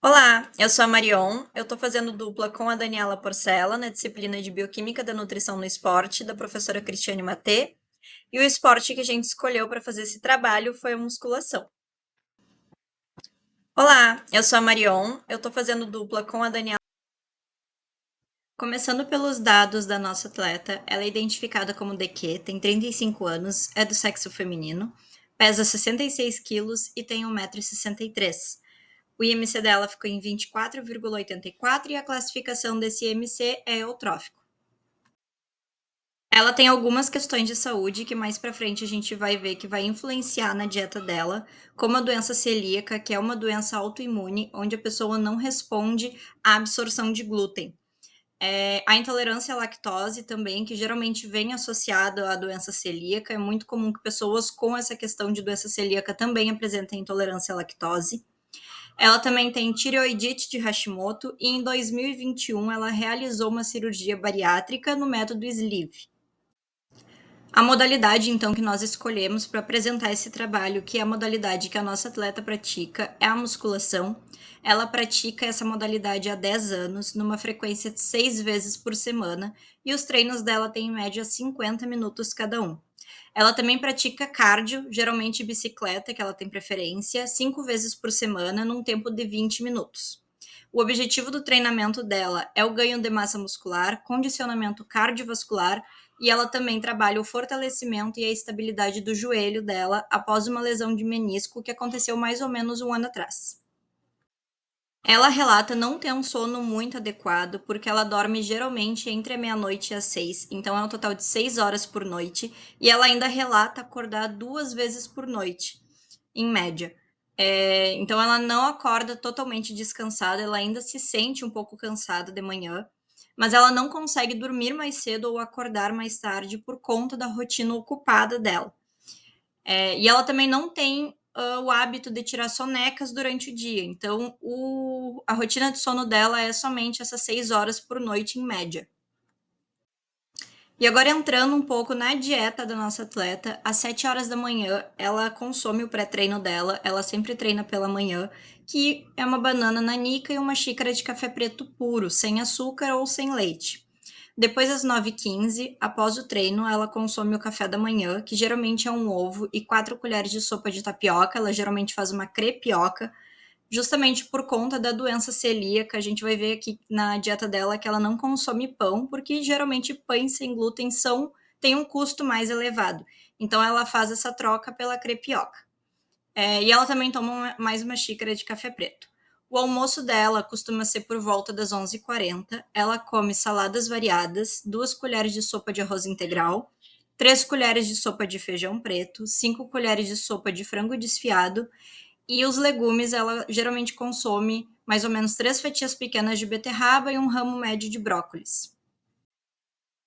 Olá, eu sou a Marion. Eu estou fazendo dupla com a Daniela Porcela na disciplina de Bioquímica da Nutrição no Esporte, da professora Cristiane Matê. E o esporte que a gente escolheu para fazer esse trabalho foi a musculação. Olá, eu sou a Marion. Eu estou fazendo dupla com a Daniela. Começando pelos dados da nossa atleta, ela é identificada como DQ, tem 35 anos, é do sexo feminino, pesa 66 quilos e tem 1,63 m. O IMC dela ficou em 24,84 e a classificação desse IMC é eutrófico. Ela tem algumas questões de saúde que mais para frente a gente vai ver que vai influenciar na dieta dela, como a doença celíaca, que é uma doença autoimune, onde a pessoa não responde à absorção de glúten. A intolerância à lactose também, que geralmente vem associada à doença celíaca, é muito comum que pessoas com essa questão de doença celíaca também apresentem intolerância à lactose. Ela também tem tireoidite de Hashimoto e em 2021 ela realizou uma cirurgia bariátrica no método Sleeve. A modalidade, então, que nós escolhemos para apresentar esse trabalho, que é a modalidade que a nossa atleta pratica, é a musculação. Ela pratica essa modalidade há 10 anos, numa frequência de 6 vezes por semana, e os treinos dela têm em média 50 minutos cada um. Ela também pratica cardio, geralmente bicicleta, que ela tem preferência, 5 vezes por semana, num tempo de 20 minutos. O objetivo do treinamento dela é o ganho de massa muscular, condicionamento cardiovascular e ela também trabalha o fortalecimento e a estabilidade do joelho dela após uma lesão de menisco que aconteceu mais ou menos um ano atrás. Ela relata não ter um sono muito adequado, porque ela dorme geralmente entre a meia-noite e as 6, então é um total de 6 horas por noite, e ela ainda relata acordar 2 vezes por noite, em média. Então ela não acorda totalmente descansada, ela ainda se sente um pouco cansada de manhã, mas ela não consegue dormir mais cedo ou acordar mais tarde por conta da rotina ocupada dela. E ela também não tem o hábito de tirar sonecas durante o dia. Então, a rotina de sono dela é somente essas 6 horas por noite, em média. E agora entrando um pouco na dieta da nossa atleta, às 7 horas da manhã ela consome o pré-treino dela, ela sempre treina pela manhã, que é uma banana nanica e uma xícara de café preto puro, sem açúcar ou sem leite. Depois das 9h15, após o treino, ela consome o café da manhã, que geralmente é um ovo e 4 colheres de sopa de tapioca, ela geralmente faz uma crepioca, justamente por conta da doença celíaca. A gente vai ver aqui na dieta dela que ela não consome pão, porque geralmente pães sem glúten têm um custo mais elevado. Então ela faz essa troca pela crepioca. E ela também toma mais uma xícara de café preto. O almoço dela costuma ser por volta das 11h40. Ela come saladas variadas, 2 colheres de sopa de arroz integral, 3 colheres de sopa de feijão preto, 5 colheres de sopa de frango desfiado e os legumes, ela geralmente consome mais ou menos 3 fatias pequenas de beterraba e um ramo médio de brócolis.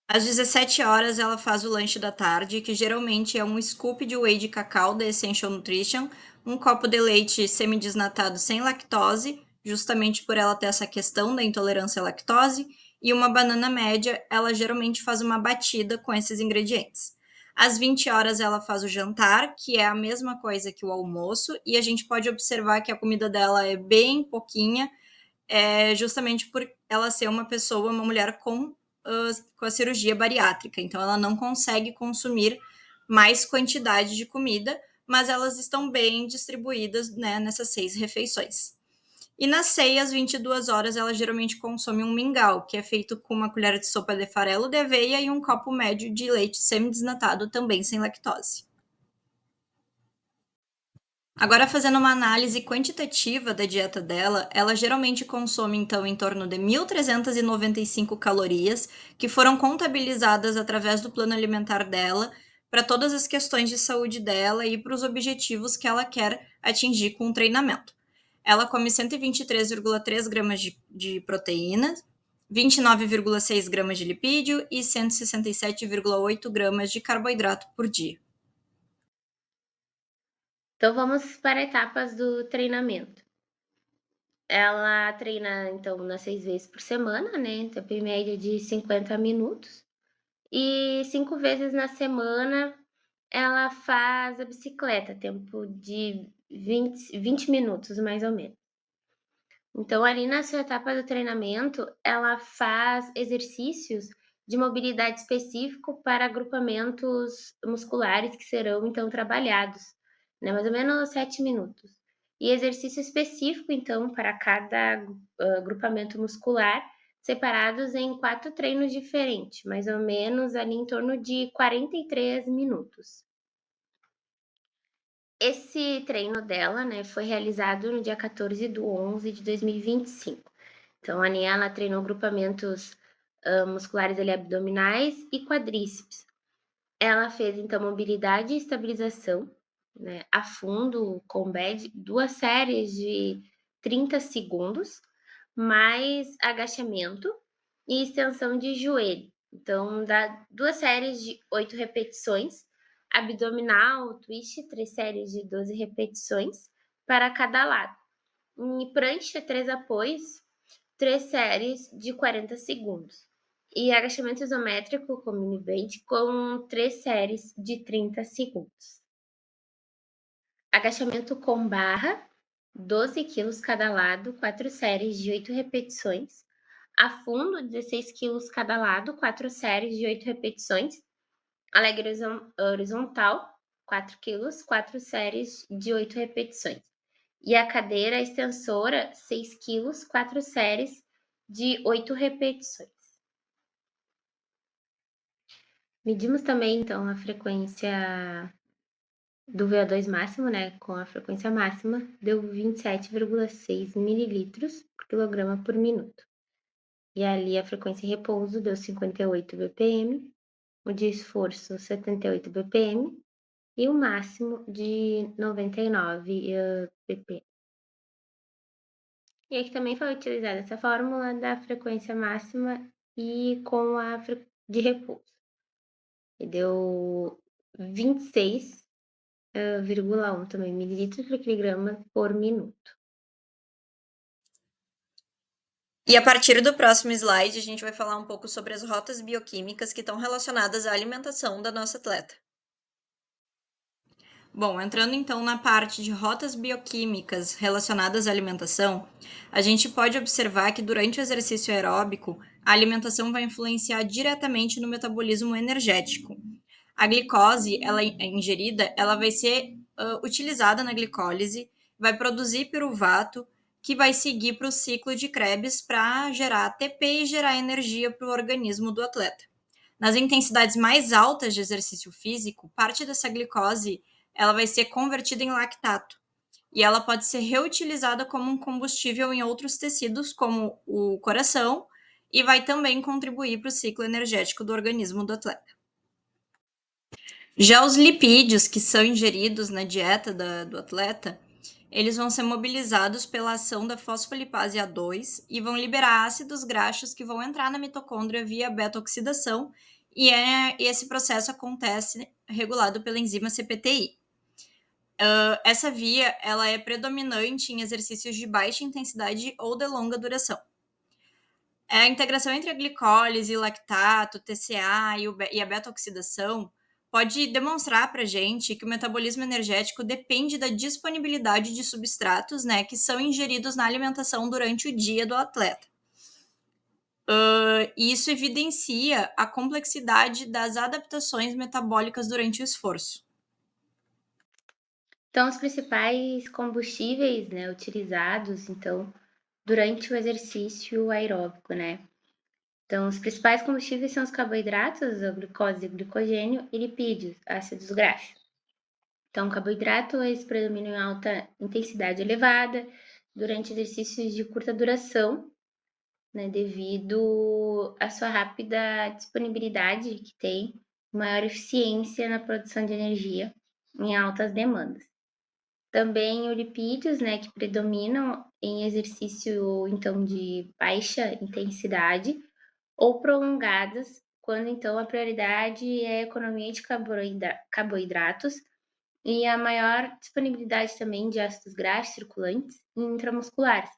Às 17 horas, ela faz o lanche da tarde, que geralmente é um scoop de whey de cacau da Essential Nutrition, um copo de leite semidesnatado sem lactose, justamente por ela ter essa questão da intolerância à lactose, e uma banana média. Ela geralmente faz uma batida com esses ingredientes. Às 20 horas, ela faz o jantar, que é a mesma coisa que o almoço, e a gente pode observar que a comida dela é bem pouquinha, justamente por ela ser uma pessoa, uma mulher com a cirurgia bariátrica, então ela não consegue consumir mais quantidade de comida, mas elas estão bem distribuídas, né, nessas 6 refeições. E nas ceias, 22 horas, ela geralmente consome um mingau, que é feito com uma colher de sopa de farelo de aveia e um copo médio de leite semidesnatado, também sem lactose. Agora, fazendo uma análise quantitativa da dieta dela, ela geralmente consome, então, em torno de 1.395 calorias, que foram contabilizadas através do plano alimentar dela, para todas as questões de saúde dela e para os objetivos que ela quer atingir com o treinamento. Ela come 123,3 gramas de proteína, 29,6 gramas de lipídio e 167,8 gramas de carboidrato por dia. Então vamos para etapas do treinamento. Ela treina então umas 6 vezes por semana, né, tempo em média de 50 minutos, e 5 vezes na semana ela faz a bicicleta, tempo de 20 minutos mais ou menos. Então, ali na sua etapa do treinamento, ela faz exercícios de mobilidade específico para agrupamentos musculares que serão então trabalhados, né, mais ou menos 7 minutos. E exercício específico, então, para cada agrupamento muscular, separados em 4 treinos diferentes, mais ou menos ali em torno de 43 minutos. Esse treino dela, né, foi realizado no dia 14/11/2025. Então, a Nia, ela treinou grupamentos musculares ali, abdominais e quadríceps. Ela fez, então, mobilidade e estabilização, né, a fundo, com bed, 2 séries de 30 segundos, mais agachamento e extensão de joelho. Então, dá 2 séries de 8 repetições, abdominal, twist, 3 séries de 12 repetições para cada lado. E prancha, 3 apoios, 3 séries de 40 segundos. E agachamento isométrico com mini band com 3 séries de 30 segundos. Agachamento com barra, 12 quilos cada lado, 4 séries de 8 repetições. A fundo, 16 quilos cada lado, 4 séries de 8 repetições. Alegre horizontal, 4 quilos, 4 séries de 8 repetições. E a cadeira extensora, 6 quilos, 4 séries de 8 repetições. Medimos também, então, a frequência do VO2 máximo, né, com a frequência máxima, deu 27,6 mililitros por quilograma por minuto. E ali a frequência em repouso deu 58 BPM, o de esforço 78 BPM e o máximo de 99 BPM. E aqui também foi utilizada essa fórmula da frequência máxima e com a de repouso. E deu 26,1 também mililitros por quilograma por minuto. E a partir do próximo slide, a gente vai falar um pouco sobre as rotas bioquímicas que estão relacionadas à alimentação da nossa atleta. Bom, entrando então na parte de rotas bioquímicas relacionadas à alimentação, a gente pode observar que durante o exercício aeróbico, a alimentação vai influenciar diretamente no metabolismo energético. A glicose, ela ingerida, ela vai ser utilizada na glicólise, vai produzir piruvato, que vai seguir para o ciclo de Krebs para gerar ATP e gerar energia para o organismo do atleta. Nas intensidades mais altas de exercício físico, parte dessa glicose ela vai ser convertida em lactato e ela pode ser reutilizada como um combustível em outros tecidos, como o coração, e vai também contribuir para o ciclo energético do organismo do atleta. Já os lipídios que são ingeridos na dieta do atleta, eles vão ser mobilizados pela ação da fosfolipase A2 e vão liberar ácidos graxos que vão entrar na mitocôndria via beta-oxidação, e esse processo acontece regulado pela enzima CPTI. Essa via ela é predominante em exercícios de baixa intensidade ou de longa duração. A integração entre a glicólise, lactato, TCA e a beta-oxidação pode demonstrar para a gente que o metabolismo energético depende da disponibilidade de substratos, né, que são ingeridos na alimentação durante o dia do atleta. E isso evidencia a complexidade das adaptações metabólicas durante o esforço. Então, os principais combustíveis, né, utilizados, então, durante o exercício aeróbico, né? Então, os principais combustíveis são os carboidratos, a glicose e o glicogênio, e lipídios, ácidos graxos. Então, carboidrato, eles predominam em alta intensidade elevada durante exercícios de curta duração, né, devido à sua rápida disponibilidade que tem, maior eficiência na produção de energia em altas demandas. Também os lipídios, né, que predominam em exercício, então, de baixa intensidade ou prolongadas, quando, então, a prioridade é a economia de carboidratos e a maior disponibilidade também de ácidos graxos circulantes e intramusculares.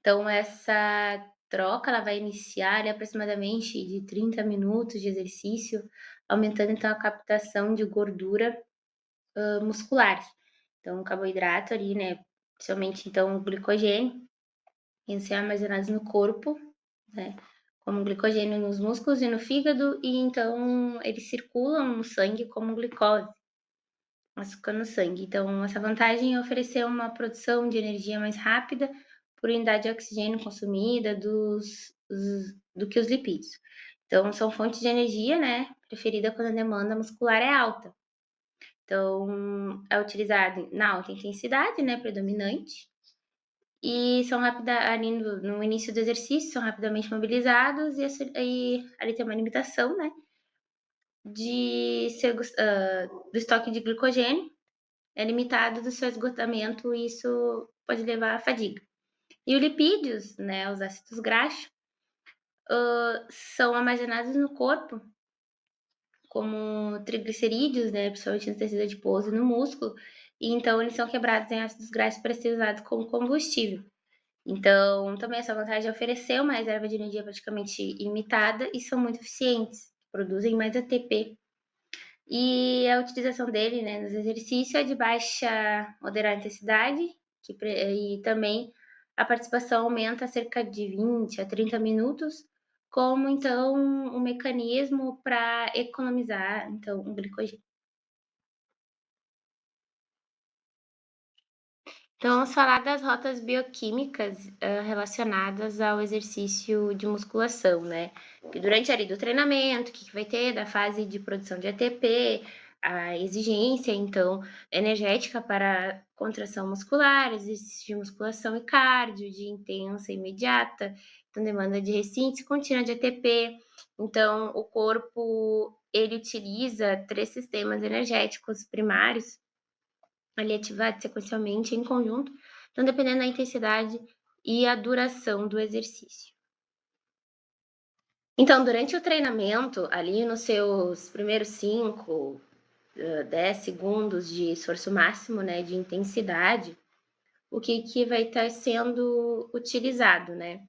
Então, essa troca ela vai iniciar ali, aproximadamente de 30 minutos de exercício, aumentando, então, a captação de gordura musculares. Então, o carboidrato ali, né, principalmente, então, o glicogênio, iam ser armazenados no corpo, né, como glicogênio nos músculos e no fígado, e então eles circulam no sangue como glicose, açúcar no sangue. Então, essa vantagem é oferecer uma produção de energia mais rápida por unidade de oxigênio consumida do que os lipídios. Então, são fontes de energia, né, preferida quando a demanda muscular é alta. Então, é utilizado na alta intensidade, né, predominante, e são rápida ali no início do exercício, são rapidamente mobilizados e ali tem uma limitação, né, de ser do estoque de glicogênio, é limitado do seu esgotamento e isso pode levar à fadiga. E os lipídios, né, os ácidos graxos, são armazenados no corpo como triglicerídeos, né, principalmente no tecido adiposo e no músculo, e então eles são quebrados em ácidos graxos para ser usados como combustível. Então, também essa vantagem é oferecer uma reserva de energia praticamente ilimitada e são muito eficientes, produzem mais ATP. E a utilização dele, né, nos exercícios é de baixa moderada intensidade, e também a participação aumenta a cerca de 20 a 30 minutos, como então um mecanismo para economizar então o glicogênio. Então, vamos falar das rotas bioquímicas, relacionadas ao exercício de musculação, né. Que durante ali do treinamento, o que que vai ter da fase de produção de ATP, a exigência então energética para contração muscular, exercício de musculação e cardio, de intensa e imediata, então demanda de ressíntese contínua de ATP. Então o corpo, ele utiliza 3 sistemas energéticos primários ali ativar sequencialmente em conjunto, então dependendo da intensidade e a duração do exercício. Então, durante o treinamento, ali nos seus primeiros 5, 10 segundos de esforço máximo, né, de intensidade, o que que vai estar sendo utilizado, né?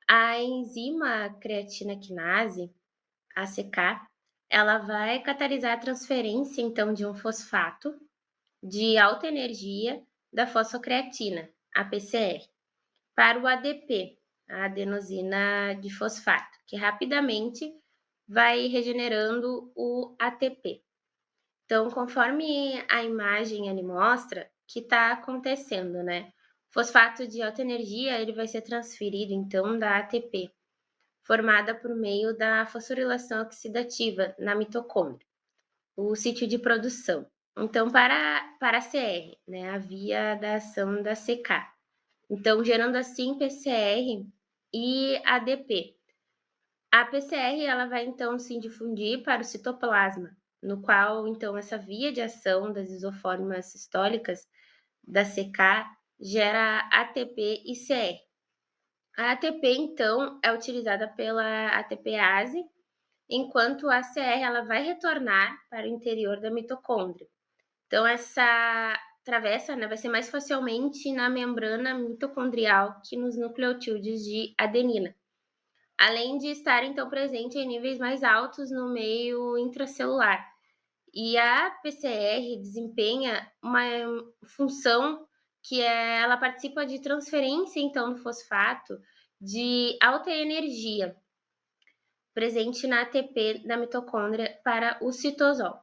A enzima creatina quinase, ACK, ela vai catalisar a transferência, então, de um fosfato de alta energia da fosfocreatina, APCR, para o ADP, a adenosina difosfato, que rapidamente vai regenerando o ATP. Então, conforme a imagem ali mostra, que está acontecendo, né? Fosfato de alta energia, ele vai ser transferido então da ATP, formada por meio da fosforilação oxidativa na mitocôndria, o sítio de produção. Então, para a CR, né, a via da ação da CK. Então, gerando assim PCR e ADP. A PCR ela vai então se difundir para o citoplasma, no qual então essa via de ação das isoformas sistólicas da CK gera ATP e CR. A ATP então é utilizada pela ATPase, enquanto a CR ela vai retornar para o interior da mitocôndria. Então essa travessa, né, vai ser mais facilmente na membrana mitocondrial que nos nucleotídeos de adenina, além de estar então presente em níveis mais altos no meio intracelular. E a PCR desempenha uma função que ela participa de transferência então do fosfato de alta energia presente na ATP da mitocôndria para o citosol.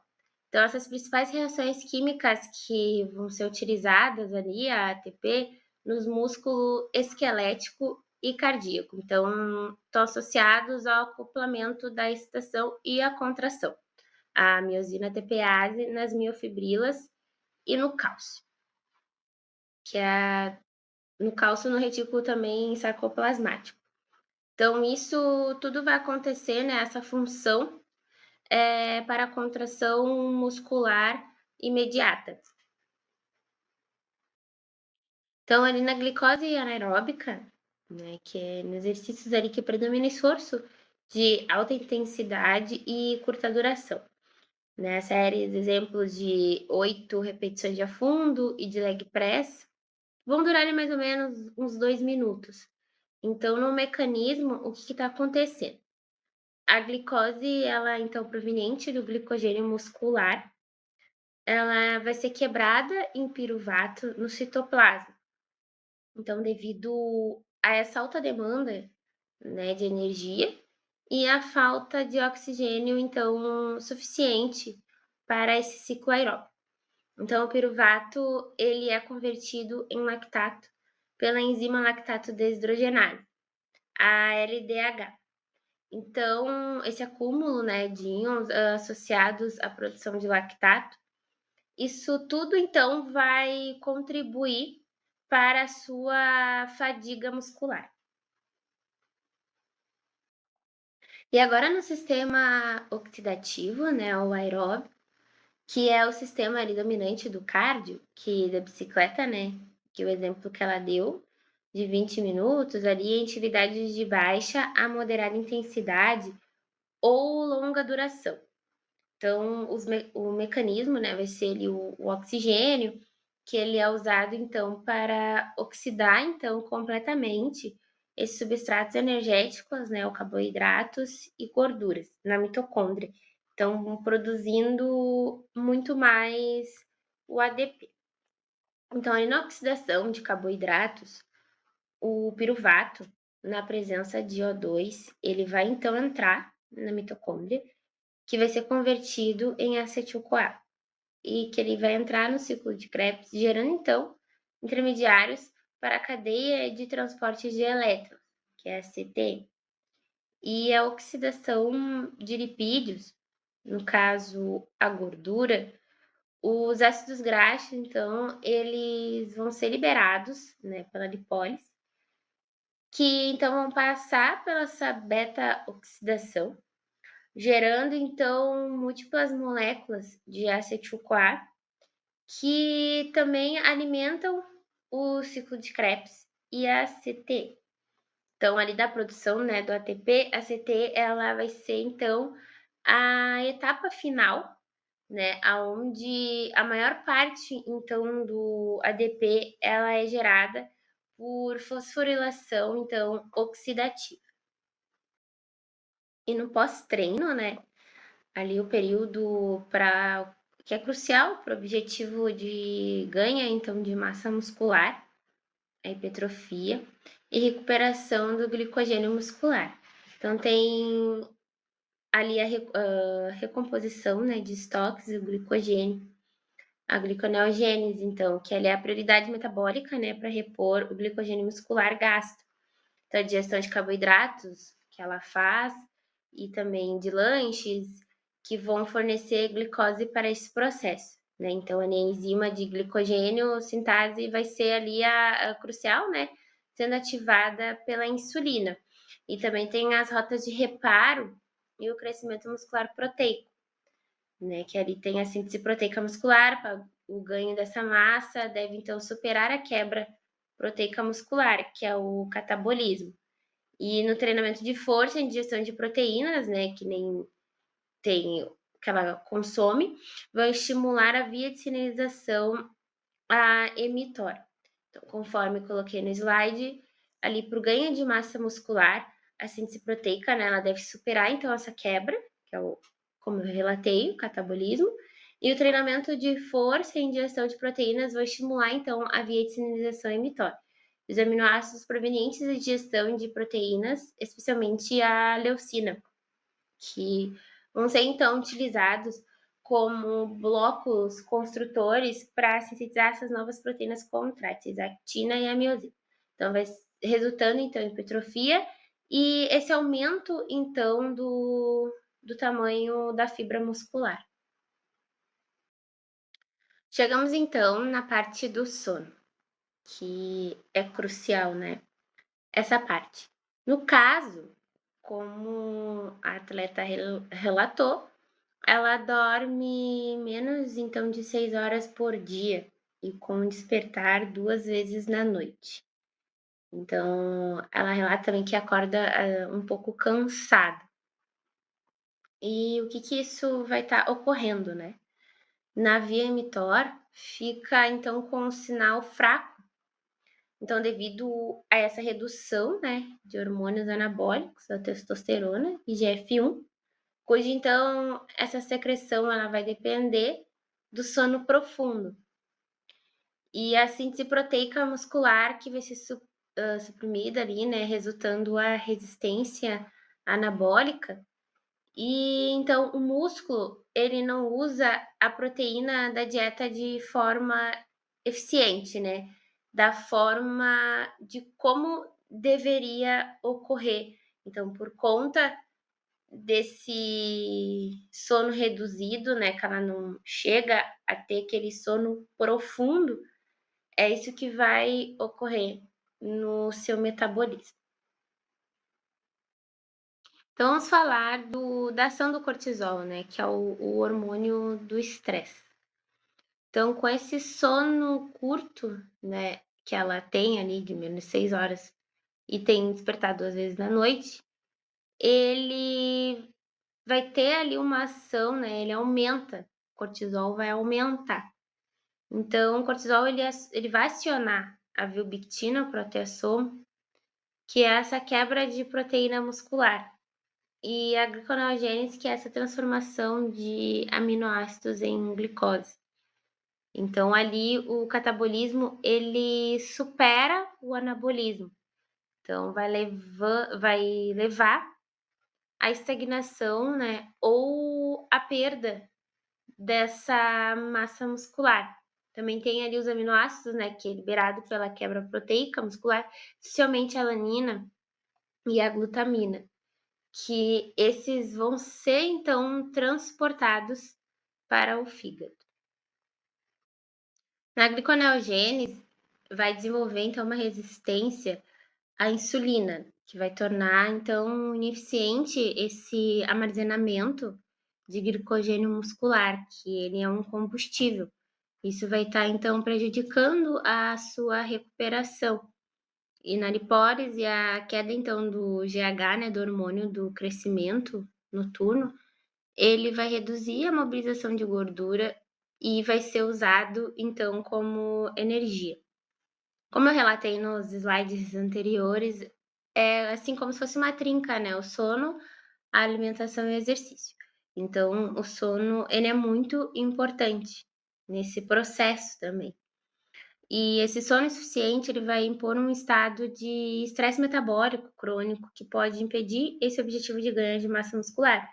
Então, essas principais reações químicas que vão ser utilizadas ali, a ATP, nos músculo esquelético e cardíaco. Então, estão associados ao acoplamento da excitação e a contração. A miosina ATPase nas miofibrilas e no cálcio, que é no cálcio no retículo também sarcoplasmático. Então, isso tudo vai acontecer, né, essa função para a contração muscular imediata. Então, ali na glicose anaeróbica, né, que é nos exercícios ali que predomina esforço de alta intensidade e curta duração. Né, séries, exemplos de 8 repetições de afundo e de leg press vão durar ali, mais ou menos uns 2 minutos. Então, no mecanismo, o que está acontecendo? A glicose, ela então proveniente do glicogênio muscular, ela vai ser quebrada em piruvato no citoplasma. Então, devido a essa alta demanda, né, de energia e a falta de oxigênio, então, suficiente para esse ciclo aeróbico. Então, o piruvato ele é convertido em lactato pela enzima lactato desidrogenase, a LDH. Então, esse acúmulo, né, de íons associados à produção de lactato, isso tudo então vai contribuir para a sua fadiga muscular. E agora no sistema oxidativo, né, o aeróbio, que é o sistema ali dominante do cardio, que da bicicleta, né, que o exemplo que ela deu, de 20 minutos ali em atividades de baixa a moderada intensidade ou longa duração. Então, o mecanismo, né, vai ser ali o oxigênio, que ele é usado então para oxidar então completamente esses substratos energéticos, né, o carboidratos e gorduras na mitocôndria. Então, produzindo muito mais o ADP. Então, ali na oxidação de carboidratos, o piruvato, na presença de O2, ele vai então entrar na mitocôndria, que vai ser convertido em acetil-CoA e que ele vai entrar no ciclo de Krebs, gerando então intermediários para a cadeia de transporte de elétrons, que é a CTM. E a oxidação de lipídios, no caso a gordura, os ácidos graxos, então, eles vão ser liberados, né, pela lipólise, que então vão passar pela essa beta-oxidação, gerando então múltiplas moléculas de acetil-CoA, que também alimentam o ciclo de Krebs e a CT. Então, ali da produção, né, do ATP, a CT ela vai ser então a etapa final, né, aonde a maior parte então do ADP ela é gerada por fosforilação então oxidativa. E no pós-treino, né, ali o período para que é crucial para o objetivo de ganho então de massa muscular, a hipertrofia e recuperação do glicogênio muscular. Então tem ali a recomposição, né, de estoques do glicogênio, a gliconeogênese, então, que ali é a prioridade metabólica, né, para repor o glicogênio muscular gasto. Então, a digestão de carboidratos que ela faz e também de lanches que vão fornecer glicose para esse processo, né? Então, a enzima de glicogênio sintase vai ser ali a crucial, né? Sendo ativada pela insulina. E também tem as rotas de reparo e o crescimento muscular proteico, né? Que ali tem a síntese proteica muscular, para o ganho dessa massa deve então superar a quebra proteica muscular, que é o catabolismo. E no treinamento de força, em digestão de proteínas, né, que nem tem que ela consome, vai estimular a via de sinalização a mTOR. Então, conforme coloquei no slide, ali para o ganho de massa muscular, a síntese proteica, né, ela deve superar então essa quebra, que é o, como eu relatei, o catabolismo, e o treinamento de força e ingestão de proteínas vai estimular então a via de sinalização mTOR. Os aminoácidos provenientes da digestão de proteínas, especialmente a leucina, que vão ser então utilizados como blocos construtores para sintetizar essas novas proteínas contráteis, a actina e a miosina. Então, vai resultando então em hipertrofia e esse aumento então do tamanho da fibra muscular. Chegamos então na parte do sono, que é crucial, né? Essa parte. No caso, como a atleta relatou, ela dorme menos então de 6 horas por dia e com despertar 2 vezes na noite. Então, ela relata também que acorda um pouco cansada. E o que que isso vai estar ocorrendo, né? Na via mTOR fica então com um sinal fraco. Então, devido a essa redução, né, de hormônios anabólicos, a testosterona e GF1, cuja então essa secreção ela vai depender do sono profundo. E a síntese proteica muscular que vai ser suprimida ali, né, resultando a resistência anabólica. E então o músculo, ele não usa a proteína da dieta de forma eficiente, né, da forma de como deveria ocorrer. Então, por conta desse sono reduzido, né, que ela não chega a ter aquele sono profundo, é isso que vai ocorrer no seu metabolismo. Então vamos falar da ação do cortisol, né, que é o hormônio do estresse. Então, com esse sono curto, né, que ela tem ali de menos de 6 horas e tem despertado 2 vezes na noite, ele vai ter ali uma ação, né, ele aumenta, o cortisol vai aumentar. Então, o cortisol ele vai acionar a vilbictina, proteasoma, que é essa quebra de proteína muscular, e a gliconeogênese, que é essa transformação de aminoácidos em glicose. Então, ali o catabolismo ele supera o anabolismo. Então, vai levar à estagnação, né, ou à perda dessa massa muscular. Também tem ali os aminoácidos, né, que é liberado pela quebra proteica muscular, especialmente a alanina e a glutamina, que esses vão ser então transportados para o fígado. Na gliconeogênese vai desenvolver então uma resistência à insulina, que vai tornar então ineficiente esse armazenamento de glicogênio muscular, que ele é um combustível. Isso vai estar então prejudicando a sua recuperação. E na lipólise, a queda então do GH, né, do hormônio do crescimento noturno, ele vai reduzir a mobilização de gordura e vai ser usado então como energia. Como eu relatei nos slides anteriores, é assim como se fosse uma trinca, né? O sono, a alimentação e o exercício. Então, o sono, ele é muito importante nesse processo também. E esse sono insuficiente, ele vai impor um estado de estresse metabólico crônico que pode impedir esse objetivo de ganho de massa muscular,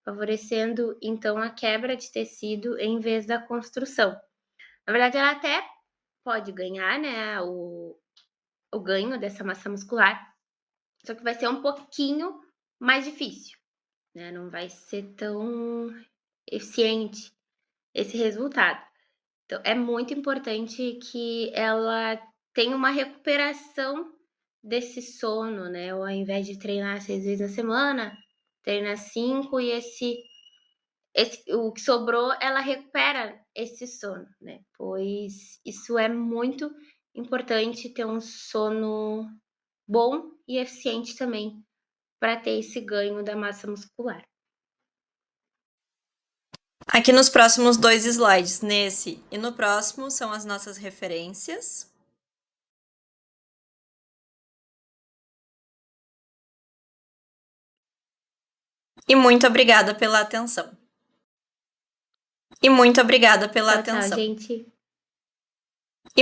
favorecendo então a quebra de tecido em vez da construção. Na verdade, ela até pode ganhar, né, o ganho dessa massa muscular, só que vai ser um pouquinho mais difícil, né? Não vai ser tão eficiente esse resultado. Então, é muito importante que ela tenha uma recuperação desse sono, né? Ou ao invés de treinar 6 vezes na semana, treina 5 e o que sobrou, ela recupera esse sono, né? Pois isso é muito importante ter um sono bom e eficiente também para ter esse ganho da massa muscular. Aqui nos próximos 2 slides, nesse e no próximo, são as nossas referências. E muito obrigada pela atenção. Tchau, tchau, gente.